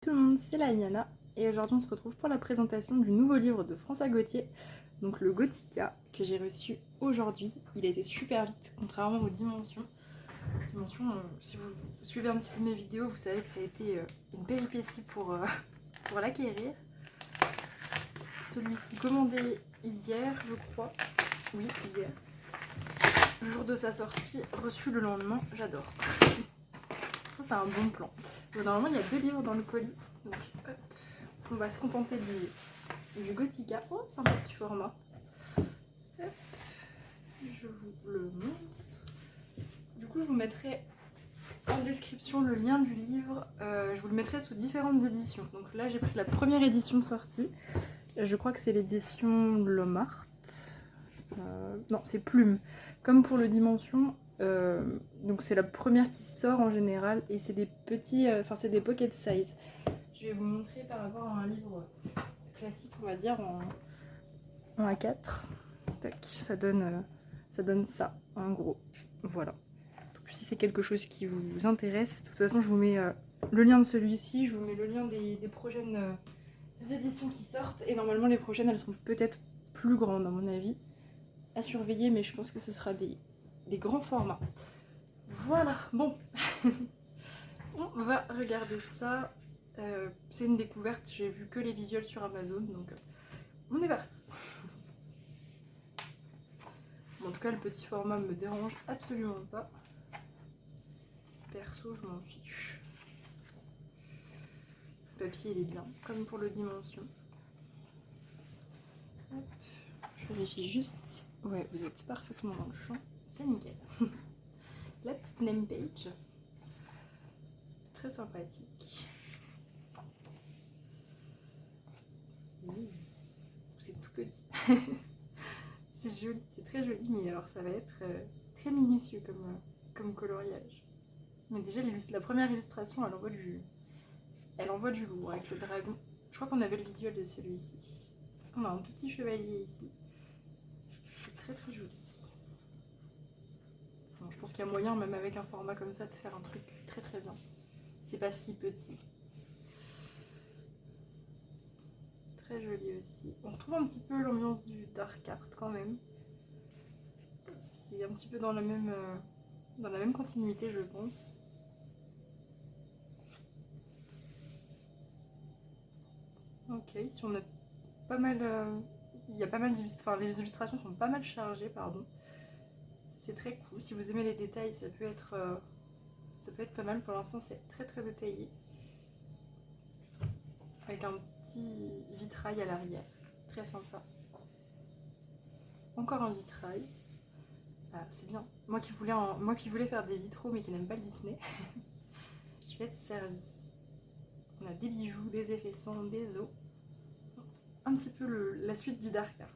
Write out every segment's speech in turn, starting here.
Tout le monde, c'est la Liana et aujourd'hui on se retrouve pour la présentation du nouveau livre de François Gauthier, donc le Gothica, que j'ai reçu aujourd'hui. Il a été super vite, contrairement aux Dimensions. Si vous suivez un petit peu mes vidéos, vous savez que ça a été une péripétie pour l'acquérir. Celui-ci commandé hier, je crois. Oui, hier. Le jour de sa sortie, reçu le lendemain, j'adore. Ça, c'est un bon plan. Donc, normalement, il y a 2 livres dans le colis, donc hop, on va se contenter du Gothica. Oh, c'est un petit format. Hop, je vous le montre. Du coup, je vous mettrai en description le lien du livre. Je vous le mettrai sous différentes éditions. Donc là, j'ai pris la première édition sortie. Je crois que c'est l'édition Lomart. Non, c'est Plume. Comme pour le Dimension. Donc c'est la première qui sort en général. Et c'est des petits... c'est des pocket size. Je vais vous montrer par rapport à un livre classique, on va dire, en A4. Tac, ça donne ça, en gros. Voilà. Donc, si c'est quelque chose qui vous intéresse, de toute façon, je vous mets le lien de celui-ci, je vous mets le lien des prochaines éditions qui sortent. Et normalement, les prochaines, elles seront peut-être plus grandes, à mon avis. À surveiller, mais je pense que ce sera des grands formats. Voilà, bon. On va regarder ça. C'est une découverte, j'ai vu que les visuels sur Amazon, donc on est parti. En tout cas, le petit format me dérange absolument pas. Perso, je m'en fiche. Le papier, il est bien, comme pour le Dimension. Hop. Je vérifie juste. Ouais, vous êtes parfaitement dans le champ. C'est nickel. La petite name page. Très sympathique. C'est tout petit. C'est joli, c'est très joli, mais alors ça va être très minutieux comme coloriage. Mais déjà, la première illustration, elle envoie du lourd avec le dragon. Je crois qu'on avait le visuel de celui-ci. On a un tout petit chevalier ici. C'est très très joli. Bon, je pense qu'il y a moyen, même avec un format comme ça, de faire un truc très très bien. C'est pas si petit. Très joli aussi. On retrouve un petit peu l'ambiance du Dark Art quand même. C'est un petit peu dans la même continuité, je pense. Ok, ici on a pas mal... il y a pas mal d'illustrations, les illustrations sont pas mal chargées, pardon. C'est très cool, si vous aimez les détails, ça peut être pas mal. Pour l'instant, c'est très très détaillé. Avec un petit vitrail à l'arrière, très sympa. Encore un vitrail. Ah, c'est bien. Moi qui voulais faire des vitraux mais qui n'aime pas le Disney, je vais être servie. On a des bijoux, des effets sombres, des os. Un petit peu la suite du Dark Art.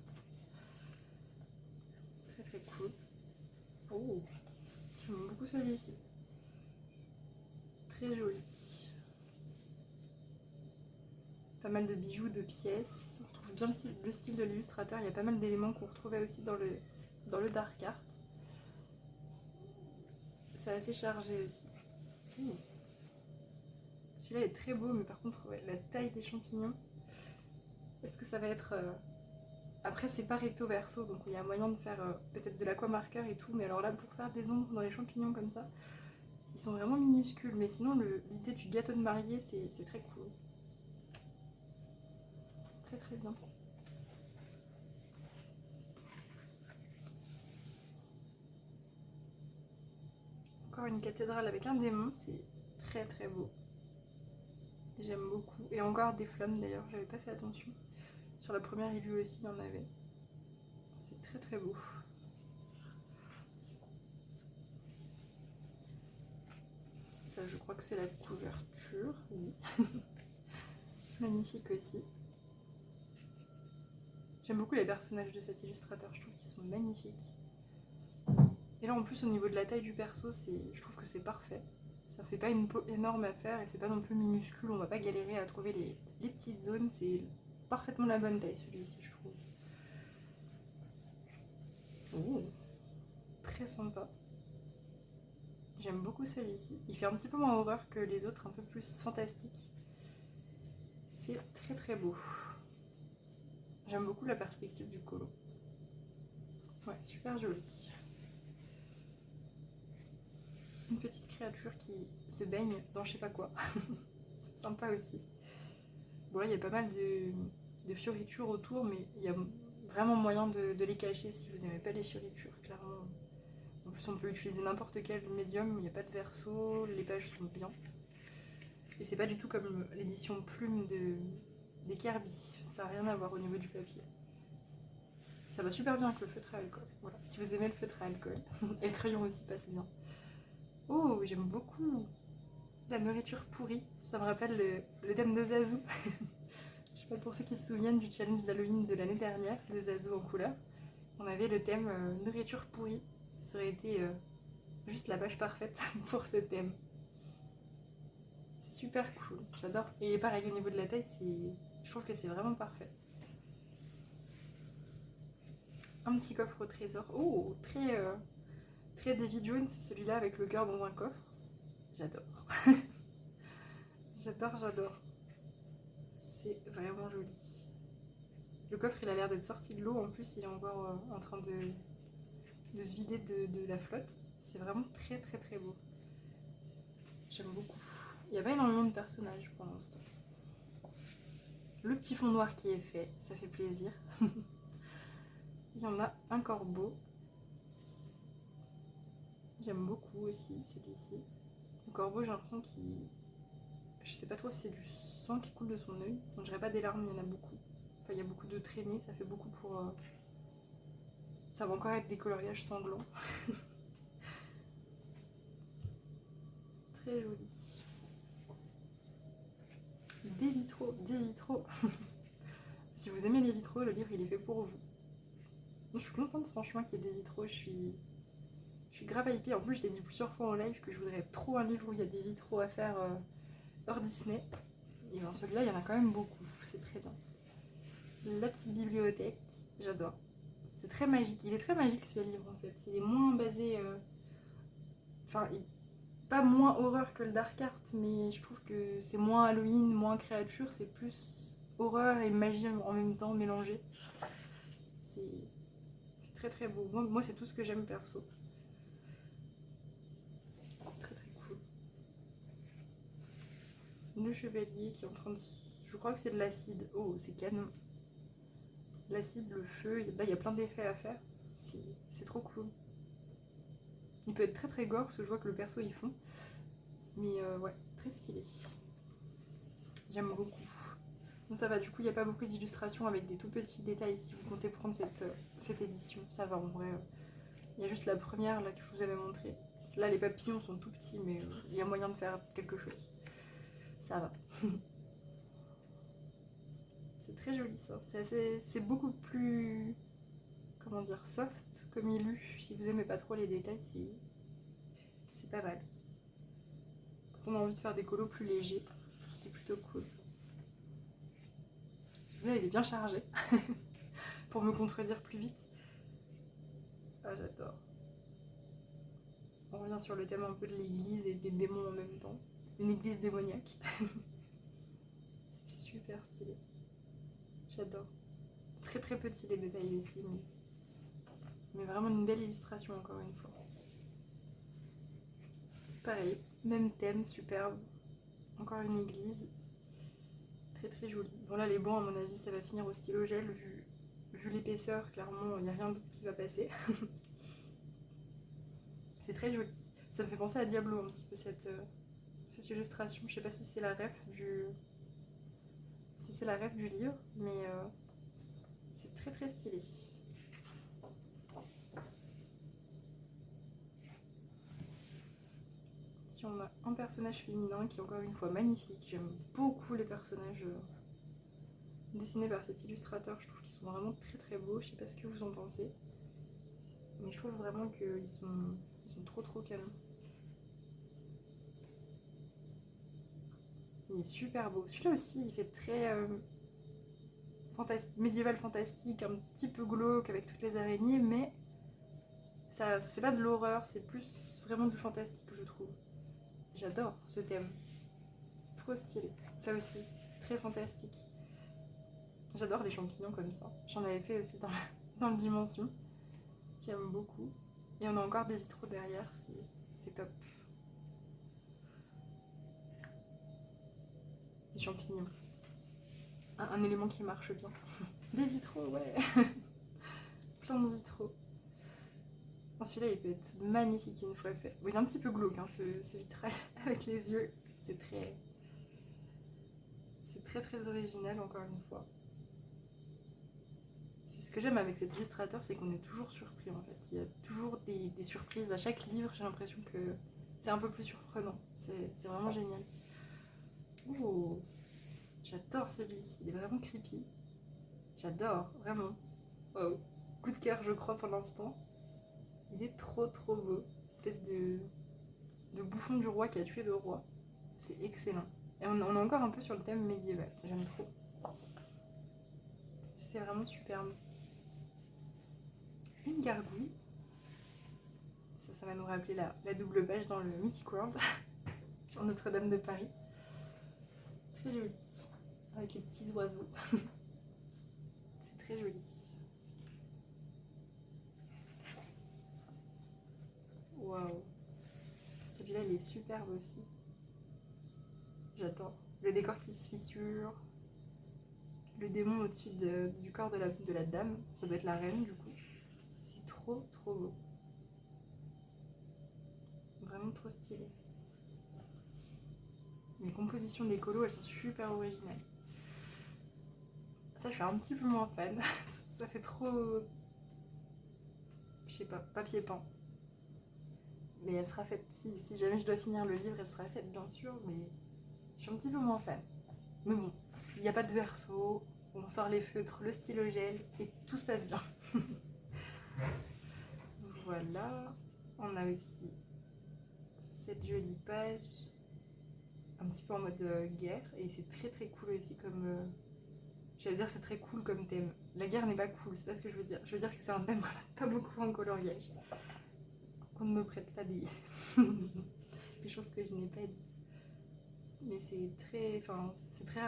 Très très cool. Oh, j'aime beaucoup celui-ci. Très joli. Pas mal de bijoux, de pièces. On retrouve bien le style de l'illustrateur. Il y a pas mal d'éléments qu'on retrouvait aussi dans le Dark Art. C'est assez chargé aussi. Celui-là est très beau, mais par contre, ouais, la taille des champignons, est-ce que ça va être... Après, c'est pas recto verso, donc il y a moyen de faire peut-être de l'aquamarqueur et tout, mais alors là, pour faire des ombres dans les champignons comme ça, ils sont vraiment minuscules, mais sinon, l'idée du gâteau de mariée, c'est très cool. Très très bien. Encore une cathédrale avec un démon, c'est très très beau. J'aime beaucoup. Et encore des flammes d'ailleurs, j'avais pas fait attention. Sur la première illue aussi, il y en avait. C'est très très beau. Ça, je crois que c'est la couverture. Oui. Magnifique aussi. J'aime beaucoup les personnages de cet illustrateur, je trouve qu'ils sont magnifiques. Et là en plus au niveau de la taille du perso, je trouve que c'est parfait. Ça fait pas une peau énorme à faire et c'est pas non plus minuscule, on va pas galérer à trouver les petites zones, c'est parfaitement la bonne taille celui-ci je trouve. Oh, très sympa. J'aime beaucoup celui-ci. Il fait un petit peu moins horreur que les autres, un peu plus fantastique. c'est très très beau. J'aime beaucoup la perspective du colo. Ouais, super joli. Une petite créature qui se baigne dans je sais pas quoi. C'est sympa aussi. Bon là il y a pas mal de fioritures autour, mais il y a vraiment moyen de les cacher si vous n'aimez pas les fioritures, clairement. En plus on peut utiliser n'importe quel médium, il n'y a pas de verso, les pages sont bien. Et c'est pas du tout comme l'édition plume des Kirby, ça n'a rien à voir au niveau du papier. Ça va super bien avec le feutre à alcool, voilà, si vous aimez le feutre à alcool. Et le crayon aussi passe bien. Oh, j'aime beaucoup la nourriture pourrie, ça me rappelle le thème de Zazu. Je sais pas pour ceux qui se souviennent du challenge d'Halloween de l'année dernière, de Zazu en couleur. On avait le thème nourriture pourrie, ça aurait été juste la page parfaite pour ce thème. Super cool, j'adore. Et pareil, au niveau de la taille, je trouve que c'est vraiment parfait. Un petit coffre au trésor. Oh, très Davy Jones, celui-là avec le cœur dans un coffre. J'adore. J'adore. C'est vraiment joli. Le coffre, il a l'air d'être sorti de l'eau. En plus, il est encore en train de se vider de la flotte. C'est vraiment très beau. J'aime beaucoup. Il n'y a pas énormément de personnages pour l'instant. Le petit fond noir qui est fait, ça fait plaisir. Il y en a un corbeau. J'aime beaucoup aussi celui-ci. Le corbeau, j'ai l'impression qu'il... Je sais pas trop si c'est du sang qui coule de son œil. On dirait pas des larmes, il y en a beaucoup. Enfin, il y a beaucoup de traînées, ça fait beaucoup pour... Ça va encore être des coloriages sanglants. Très joli. Des vitraux. Si vous aimez les vitraux, le livre il est fait pour vous. Je suis contente franchement qu'il y ait des vitraux, je suis grave hypée. En plus je l'ai dit plusieurs fois en live que je voudrais trop un livre où il y a des vitraux à faire hors Disney. Et bien celui-là il y en a quand même beaucoup, c'est très bien. La petite bibliothèque, j'adore. C'est très magique, il est très magique ce livre en fait. Il est moins basé... Enfin, pas moins horreur que le Dark Art, mais je trouve que c'est moins Halloween, moins créature, c'est plus horreur et magie en même temps mélangées. C'est très beau. Moi c'est tout ce que j'aime perso. Très cool. Le chevalier qui est en train de... Je crois que c'est de l'acide. Oh, c'est canon. L'acide, le feu, là il y a plein d'effets à faire. C'est trop cool. Il peut être très gore parce que je vois que le perso il fond. Mais ouais, très stylé. J'aime beaucoup. Donc ça va, du coup il n'y a pas beaucoup d'illustrations avec des tout petits détails si vous comptez prendre cette édition. Ça va en vrai. Il y a juste la première là que je vous avais montré. Là les papillons sont tout petits mais il y a moyen de faire quelque chose. Ça va. C'est très joli ça. C'est beaucoup plus... Comment dire, soft comme illu. Si vous aimez pas trop les détails, c'est pas mal. Quand on a envie de faire des colos plus légers, c'est plutôt cool. Celui-là, il est bien chargé. Pour me contredire plus vite. Ah, j'adore. On revient sur le thème un peu de l'église et des démons en même temps. Une église démoniaque. C'est super stylé. J'adore. Très petit les détails ici, mais vraiment une belle illustration encore une fois. Pareil, même thème, superbe. Encore une église. Très joli. Bon là les blancs à mon avis ça va finir au stylo gel vu l'épaisseur, clairement il n'y a rien d'autre qui va passer. C'est très joli. Ça me fait penser à Diablo un petit peu cette illustration. Je sais pas si c'est la ref du livre, mais c'est très stylé. Si on a un personnage féminin qui est encore une fois magnifique, j'aime beaucoup les personnages dessinés par cet illustrateur, je trouve qu'ils sont vraiment très beaux, je sais pas ce que vous en pensez, mais je trouve vraiment qu'ils sont trop canons. Il est super beau. Celui-là aussi, il fait très médiéval fantastique, un petit peu glauque avec toutes les araignées, mais c'est pas de l'horreur, c'est plus vraiment du fantastique, je trouve. J'adore ce thème. Trop stylé. Ça aussi, très fantastique. J'adore les champignons comme ça. J'en avais fait aussi dans le Dimension. J'aime beaucoup. Et on a encore des vitraux derrière, c'est top. Les champignons. Un élément qui marche bien. Des vitraux, ouais. Plein de vitraux. Celui-là, il peut être magnifique une fois fait. Bon, il est un petit peu glauque, hein, ce vitrail avec les yeux. C'est très très original, encore une fois. C'est ce que j'aime avec cet illustrateur, c'est qu'on est toujours surpris en fait. Il y a toujours des surprises à chaque livre. J'ai l'impression que c'est un peu plus surprenant. C'est vraiment génial. Oh, j'adore celui-ci. Il est vraiment creepy. J'adore, vraiment. Wow. Coup de cœur, je crois, pour l'instant. Il est trop beau. Espèce de bouffon du roi qui a tué le roi. C'est excellent. Et on est encore un peu sur le thème médiéval. J'aime trop. C'est vraiment superbe. Une gargouille. Ça va nous rappeler la double page dans le Mythic World sur Notre-Dame de Paris. Très joli. Avec les petits oiseaux. C'est très joli. Waouh. Celui-là, il est superbe aussi. J'adore. Le décor qui se fissure. Le démon au-dessus du corps de la dame. Ça doit être la reine, du coup. C'est trop beau. Vraiment trop stylé. Les compositions des colos, elles sont super originales. Ça, je suis un petit peu moins fan. Ça fait trop... Je sais pas, papier peint. Mais elle sera faite, si jamais je dois finir le livre, elle sera faite, bien sûr, mais je suis un petit peu moins fan. Mais bon, s'il n'y a pas de verso, on sort les feutres, le stylo gel, et tout se passe bien. Voilà. On a aussi cette jolie page, un petit peu en mode guerre, et c'est très cool aussi comme... J'allais dire c'est très cool comme thème. La guerre n'est pas cool, c'est pas ce que je veux dire. Je veux dire que c'est un thème qu'on n'a pas beaucoup en coloriage. Qu'on ne me prête pas des choses que je n'ai pas dit. Mais c'est très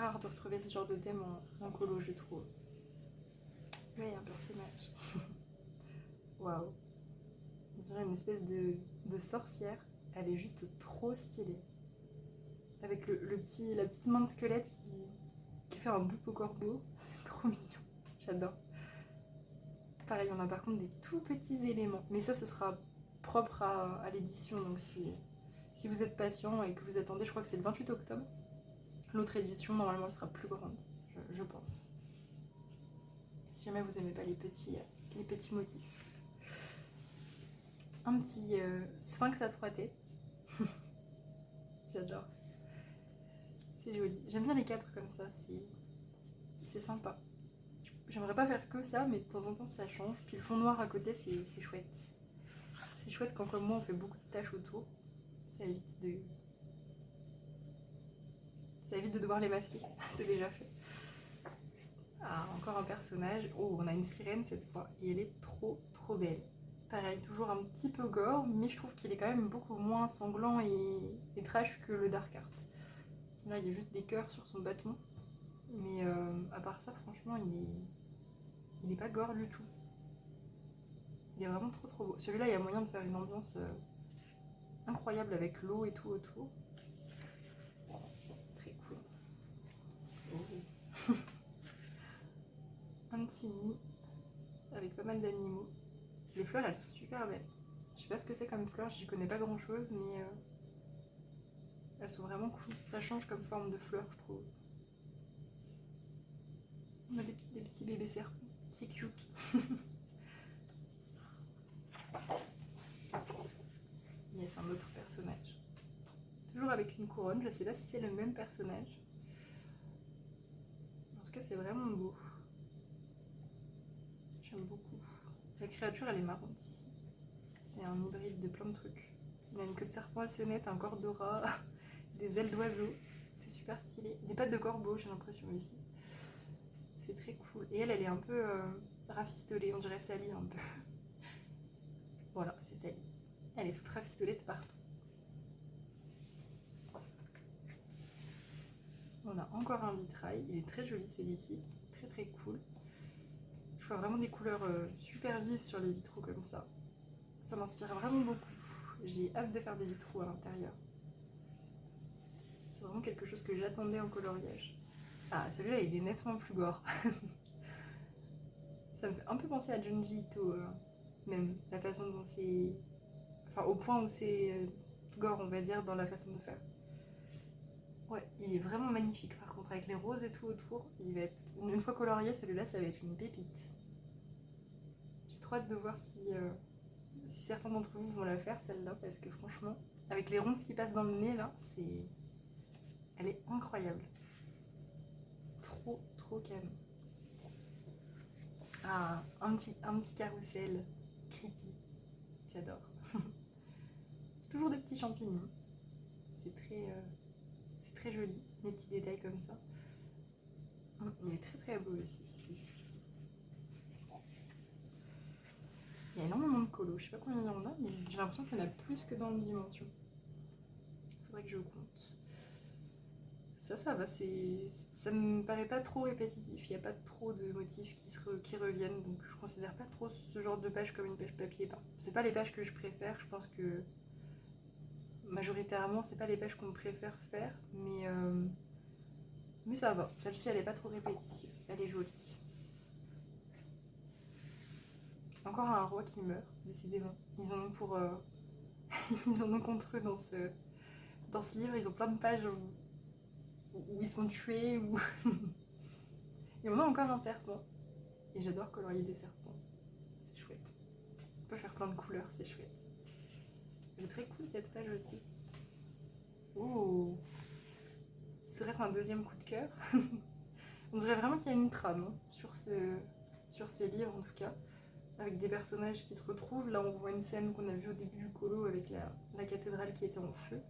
rare de retrouver ce genre de thème en colo, je trouve. Ouais, un personnage. Waouh. On dirait une espèce de sorcière. Elle est juste trop stylée. Avec la petite main de squelette qui fait un bout au corbeau. C'est trop mignon. J'adore. Pareil, on a par contre des tout petits éléments. Mais ça, ce sera propre à l'édition. Donc si vous êtes patient et que vous attendez, je crois que c'est le 28 octobre. L'autre édition, normalement, elle sera plus grande, je pense. Si jamais vous n'aimez pas les petits motifs. Un petit sphinx à 3 têtes. J'adore. C'est joli. J'aime bien les 4 comme ça, c'est sympa. J'aimerais pas faire que ça, mais de temps en temps ça change. Puis le fond noir à côté, c'est chouette. C'est chouette quand, comme moi, on fait beaucoup de tâches autour. Ça évite de devoir les masquer. C'est déjà fait. Ah, encore un personnage. Oh, on a une sirène cette fois. Et elle est trop belle. Pareil, toujours un petit peu gore, mais je trouve qu'il est quand même beaucoup moins sanglant et trash que le Dark Art. Là, il y a juste des cœurs sur son bâton. Mais à part ça, franchement, il est pas gore du tout. Il est vraiment trop beau. Celui-là, il y a moyen de faire une ambiance incroyable avec l'eau et tout autour. Très cool. Oh. Un petit nid avec pas mal d'animaux. Les fleurs, elles sont super belles. Je sais pas ce que c'est comme fleurs, j'y connais pas grand chose, mais elles sont vraiment cool. Ça change comme forme de fleurs, je trouve. On a des petits bébés serpents, c'est cute. Yes, un autre personnage. Toujours avec une couronne, je sais pas si c'est le même personnage. En tout cas, c'est vraiment beau. J'aime beaucoup. La créature, elle est marrante ici. C'est un hybride de plein de trucs. Il a une queue de serpent à sonnette, un corps d'aura, des ailes d'oiseau. C'est super stylé. Des pattes de corbeau, j'ai l'impression ici. C'est très cool. Et elle est un peu rafistolée, on dirait Sally un peu. Voilà, c'est Sally. Elle est toute rafistolée de partout. On a encore un vitrail, il est très joli celui-ci, très très cool. Je vois vraiment des couleurs super vives sur les vitraux comme ça. Ça m'inspire vraiment beaucoup. J'ai hâte de faire des vitraux à l'intérieur. C'est vraiment quelque chose que j'attendais en coloriage. Ah, celui-là, il est nettement plus gore. Ça me fait un peu penser à Junji Ito, même la façon dont c'est... Enfin, au point où c'est gore, on va dire, dans la façon de faire. Ouais, il est vraiment magnifique par contre, avec les roses et tout autour. Il va être... Une fois colorié, celui-là, ça va être une pépite. J'ai trop hâte de voir si certains d'entre vous vont la faire, celle-là, parce que franchement, avec les ronces qui passent dans le nez, là, c'est... Elle est incroyable. Trop, trop calme. Ah, un petit carrousel creepy. J'adore. Toujours des petits champignons. C'est très joli, des petits détails comme ça. Il est très très beau aussi, celui-ci. Il y a énormément de colos. Je sais pas combien il y en a, mais j'ai l'impression qu'il y en a plus que dans le Dimension. Faudrait que je compte. Ça va, ça me paraît pas trop répétitif. Il n'y a pas trop de motifs qui reviennent, donc je considère pas trop ce genre de page comme une page papier peint. C'est pas les pages que je préfère, je pense que majoritairement c'est pas les pages qu'on préfère faire, mais ça va. Celle-ci elle est pas trop répétitive, elle est jolie. Encore un roi qui meurt, décidément. Ils en ont pour... ils en ont contre eux dans ce livre, ils ont plein de pages où ils sont tués, ou... Et on a encore un serpent. Et j'adore colorier des serpents. C'est chouette. On peut faire plein de couleurs, c'est chouette. Elle est très cool cette page aussi. Oh, serait-ce un deuxième coup de cœur? On dirait vraiment qu'il y a une trame hein, sur ce livre en tout cas. Avec des personnages qui se retrouvent. Là on voit une scène qu'on a vue au début du colo avec la cathédrale qui était en feu.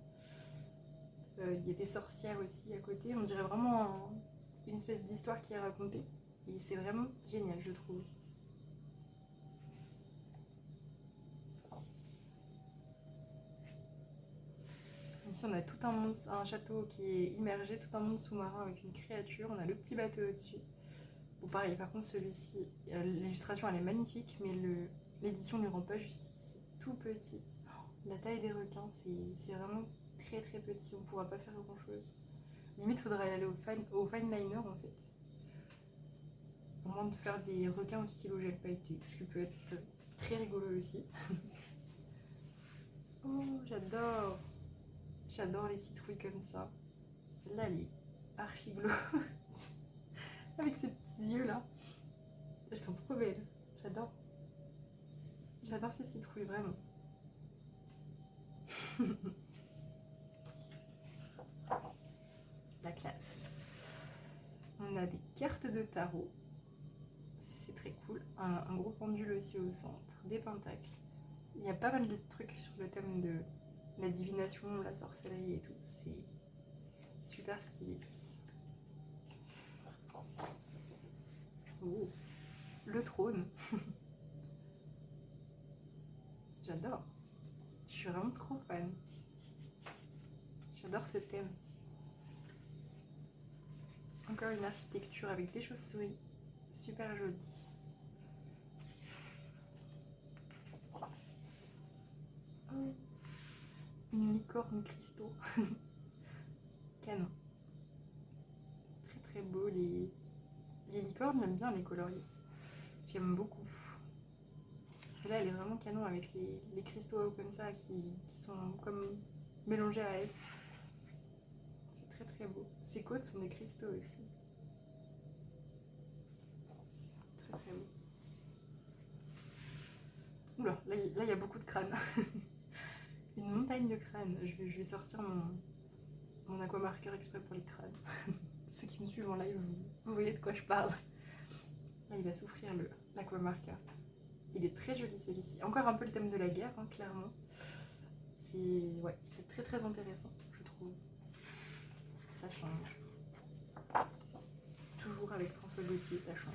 Il y a des sorcières aussi à côté. On dirait vraiment une espèce d'histoire qui est racontée. Et c'est vraiment génial je trouve. Ici on a tout un monde, un château qui est immergé, tout un monde sous-marin avec une créature. On a le petit bateau au-dessus. Bon pareil, par contre celui-ci, l'illustration elle est magnifique, mais l'édition ne lui rend pas justice. C'est tout petit. La taille des requins, c'est vraiment très très petit, on ne pourra pas faire grand chose. Limite faudrait aller au fine liner en fait. Au moins de faire des requins au stylo gel pailleté, ce qui peut être très rigolo aussi. Oh j'adore. J'adore les citrouilles comme ça. Celle-là elle est archi glow. Avec ses petits yeux là. Elles sont trop belles. J'adore. J'adore ces citrouilles vraiment. La classe. On a des cartes de tarot. C'est très cool. Un gros pendule aussi au centre. Des pentacles. Il y a pas mal de trucs sur le thème de la divination, la sorcellerie et tout. C'est super stylé. Oh, le trône. J'adore. Je suis vraiment trop fan. J'adore ce thème. Encore une architecture avec des chauves-souris. Super jolie. Oh, une licorne cristaux. Canon. Très très beau. Les licornes, j'aime bien les colorier. J'aime beaucoup. Et là, elle est vraiment canon avec les cristaux comme ça qui sont comme mélangés à elle. C'est très très beau. Ses côtes sont des cristaux aussi. Très très beau. Oula, là il y a beaucoup de crânes. Une montagne de crânes. Je vais sortir mon aquamarqueur exprès pour les crânes. Ceux qui me suivent en live, vous voyez de quoi je parle. Là, il va souffrir l'aquamarqueur. Il est très joli celui-ci. Encore un peu le thème de la guerre, hein, clairement. C'est très très intéressant, je trouve. Ça change. Toujours avec François Gauthier, ça change.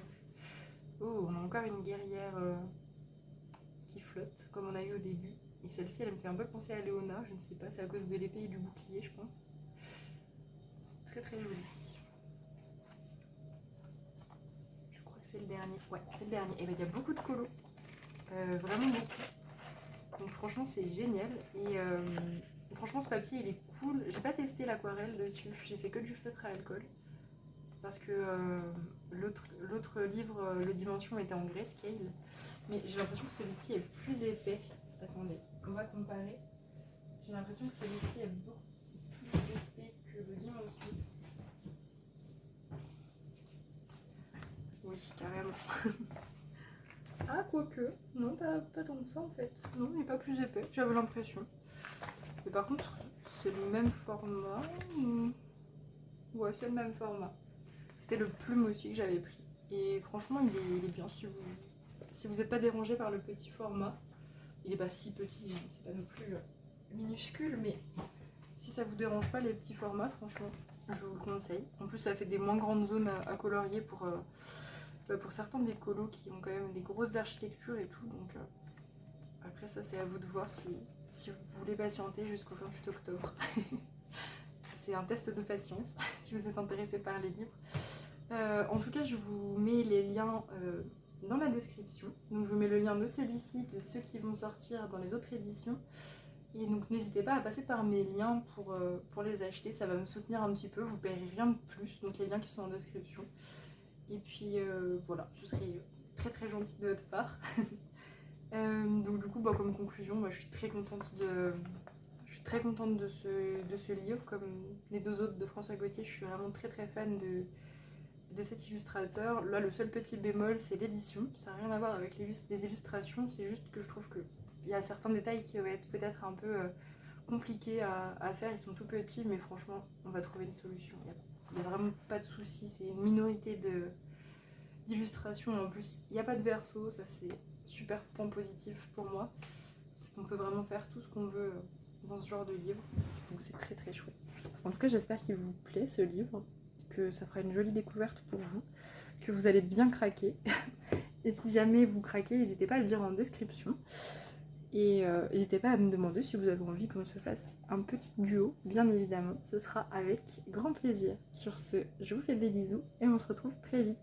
Oh, on a encore une guerrière qui flotte, comme on a eu au début. Et celle-ci, elle me fait un peu penser à Léona, je ne sais pas, c'est à cause de l'épée et du bouclier, je pense. Très très jolie. c'est le dernier. Ouais, c'est le dernier. Et ben il y a beaucoup de colos. Vraiment beaucoup. Donc franchement c'est génial. Et franchement ce papier il est cool. J'ai pas testé l'aquarelle dessus. J'ai fait que du feutre à alcool. Parce que l'autre livre, le Dimension, était en grayscale. Mais j'ai l'impression que celui-ci est plus épais. Attendez, on va comparer. J'ai l'impression que celui-ci est beaucoup plus épais que le Dimension. Oui, carrément. Ah, quoique. Non, pas tant que ça en fait. Non, il n'est pas plus épais, j'avais l'impression. Mais par contre, c'est le même format. Ouais, c'est le même format. C'était le plume aussi que j'avais pris. Et franchement, il est bien si vous n'êtes pas dérangé par le petit format. Il n'est pas si petit, hein, c'est pas non plus minuscule, mais si ça vous dérange pas les petits formats, franchement, je vous le conseille. En plus, ça fait des moins grandes zones à colorier pour certains des colos qui ont quand même des grosses architectures et tout. Donc après, ça, c'est à vous de voir si vous voulez patienter jusqu'au 28 octobre. C'est un test de patience si vous êtes intéressé par les livres. En tout cas, je vous mets les liens dans la description. Donc, je vous mets le lien de celui-ci, de ceux qui vont sortir dans les autres éditions. Et donc, n'hésitez pas à passer par mes liens pour les acheter. Ça va me soutenir un petit peu. Vous ne paierez rien de plus. Donc, les liens qui sont en description. Et puis, voilà, ce serait très très gentil de votre part. Donc, du coup, comme conclusion, je suis très contente de ce livre, comme les deux autres de François Gauthier. Je suis vraiment très très fan de cet illustrateur. Là, le seul petit bémol, c'est l'édition. Ça n'a rien à voir avec les illustrations, c'est juste que je trouve qu'il y a certains détails qui vont être peut-être un peu compliqués à faire. Ils sont tout petits, mais franchement, on va trouver une solution. Il n'y a vraiment pas de souci. C'est une minorité d'illustrations. En plus, il n'y a pas de verso. Ça, c'est super point positif pour moi. C'est qu'on peut vraiment faire tout ce qu'on veut dans ce genre de livre. Donc c'est très très chouette. En tout cas, j'espère qu'il vous plaît ce livre, que ça fera une jolie découverte pour vous, que vous allez bien craquer. Et si jamais vous craquez, n'hésitez pas à le dire en description. Et n'hésitez pas à me demander si vous avez envie qu'on se fasse un petit duo, bien évidemment. Ce sera avec grand plaisir. Sur ce, je vous fais des bisous et on se retrouve très vite.